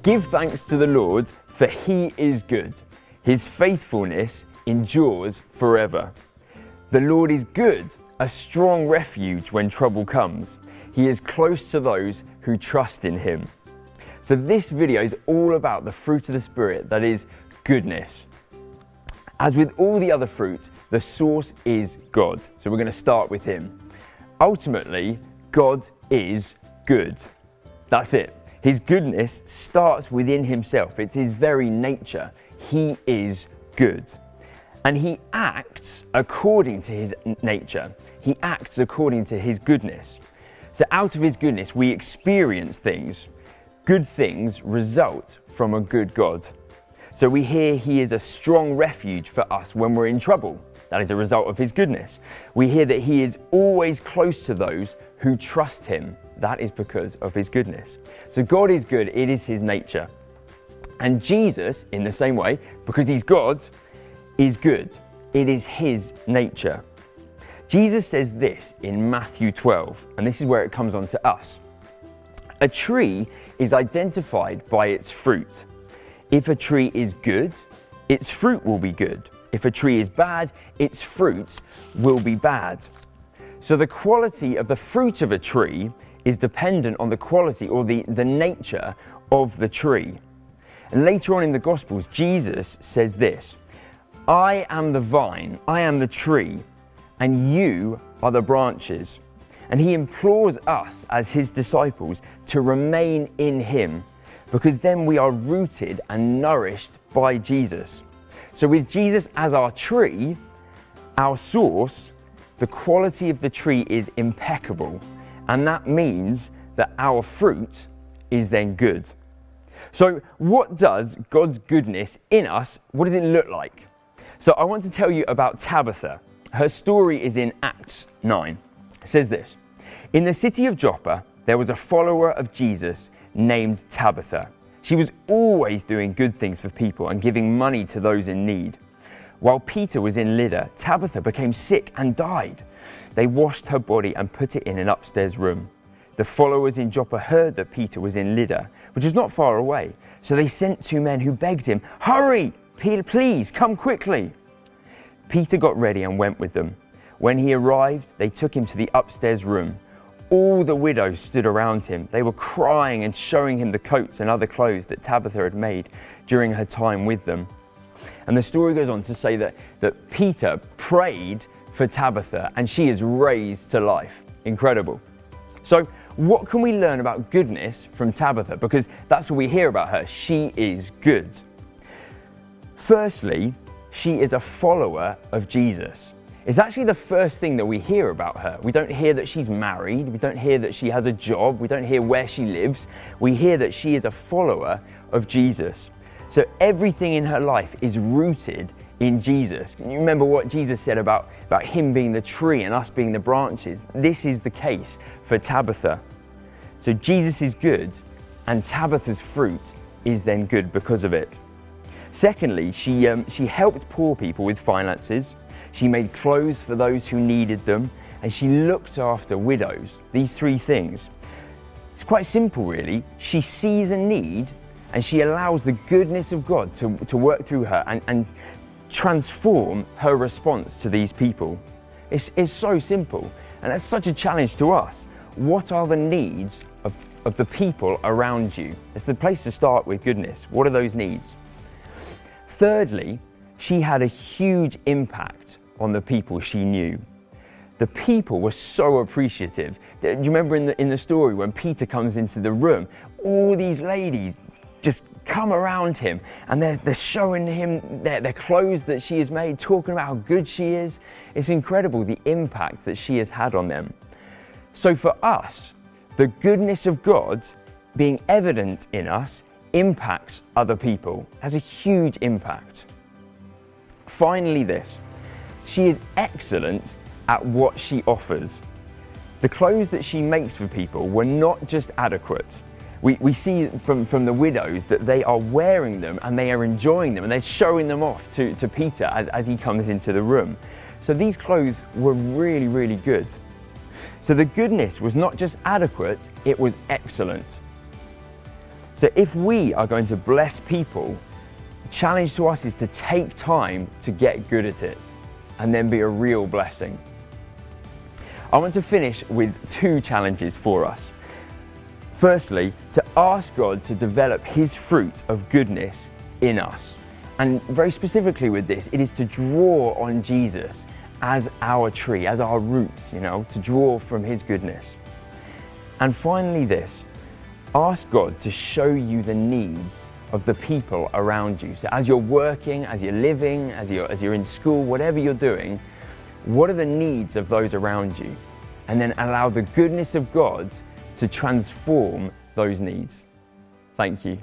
Give thanks to the Lord, for he is good. His faithfulness endures forever. The Lord is good, a strong refuge when trouble comes. He is close to those who trust in him. So this video is all about the fruit of the Spirit, that is goodness. As with all the other fruit, the source is God. So we're going to start with him. Ultimately, God is good. That's it. His goodness starts within himself. It's his very nature. He is good. And he acts according to his nature. He acts according to his goodness. So out of his goodness, we experience things. Good things result from a good God. So we hear he is a strong refuge for us when we're in trouble. That is a result of his goodness. We hear that he is always close to those who trust him. That is because of his goodness. So God is good. It is his nature. And Jesus, in the same way, because he's God, is good. It is his nature. Jesus says this in Matthew 12, and this is where it comes on to us. A tree is identified by its fruit. If a tree is good, its fruit will be good. If a tree is bad, its fruit will be bad. So the quality of the fruit of a tree is dependent on the quality or the nature of the tree. And later on in the Gospels, Jesus says this, I am the vine, I am the tree, and you are the branches. And he implores us as his disciples to remain in him, because then we are rooted and nourished by Jesus. So with Jesus as our tree, our source, the quality of the tree is impeccable. And that means that our fruit is then good. So what does God's goodness in us, what does it look like? So I want to tell you about Tabitha. Her story is in Acts 9. It says this, in the city of Joppa, there was a follower of Jesus named Tabitha. She was always doing good things for people and giving money to those in need. While Peter was in Lydda, Tabitha became sick and died. They washed her body and put it in an upstairs room. The followers in Joppa heard that Peter was in Lydda, which was not far away. So they sent 2 men who begged him, hurry, Peter, please come quickly. Peter got ready and went with them. When he arrived, they took him to the upstairs room. All the widows stood around him. They were crying and showing him the coats and other clothes that Tabitha had made during her time with them. And the story goes on to say that Peter prayed for Tabitha and she is raised to life. Incredible. So what can we learn about goodness from Tabitha? Because that's what we hear about her. She is good. Firstly, she is a follower of Jesus. It's actually the first thing that we hear about her. We don't hear that she's married. We don't hear that she has a job. We don't hear where she lives. We hear that she is a follower of Jesus. So everything in her life is rooted in Jesus. You remember what Jesus said about him being the tree and us being the branches? This is the case for Tabitha. So Jesus is good, and Tabitha's fruit is then good because of it. Secondly, she helped poor people with finances. She made clothes for those who needed them, and she looked after widows. These 3 things. It's quite simple, really. She sees a need, and she allows the goodness of God to work through her and transform her response to these people. It's so simple, and that's such a challenge to us. What are the needs of the people around you? It's the place to start with goodness. What are those needs? Thirdly, she had a huge impact on the people she knew. The people were so appreciative. Do you remember in the story when Peter comes into the room, all these ladies just come around him and they're showing him their clothes that she has made, talking about how good she is. It's incredible the impact that she has had on them. So for us, the goodness of God being evident in us impacts other people, has a huge impact. Finally, this. She is excellent at what she offers. The clothes that she makes for people were not just adequate. We see from the widows that they are wearing them and they are enjoying them and they're showing them off to Peter as he comes into the room. So these clothes were really, really good. So the goodness was not just adequate, it was excellent. So if we are going to bless people, the challenge to us is to take time to get good at it and then be a real blessing. I want to finish with 2 challenges for us. Firstly, to ask God to develop His fruit of goodness in us. And very specifically with this, it is to draw on Jesus as our tree, as our roots, to draw from His goodness. And finally this, ask God to show you the needs of the people around you. So as you're working, as you're living, as you're in school, whatever you're doing, what are the needs of those around you? And then allow the goodness of God to transform those needs. Thank you.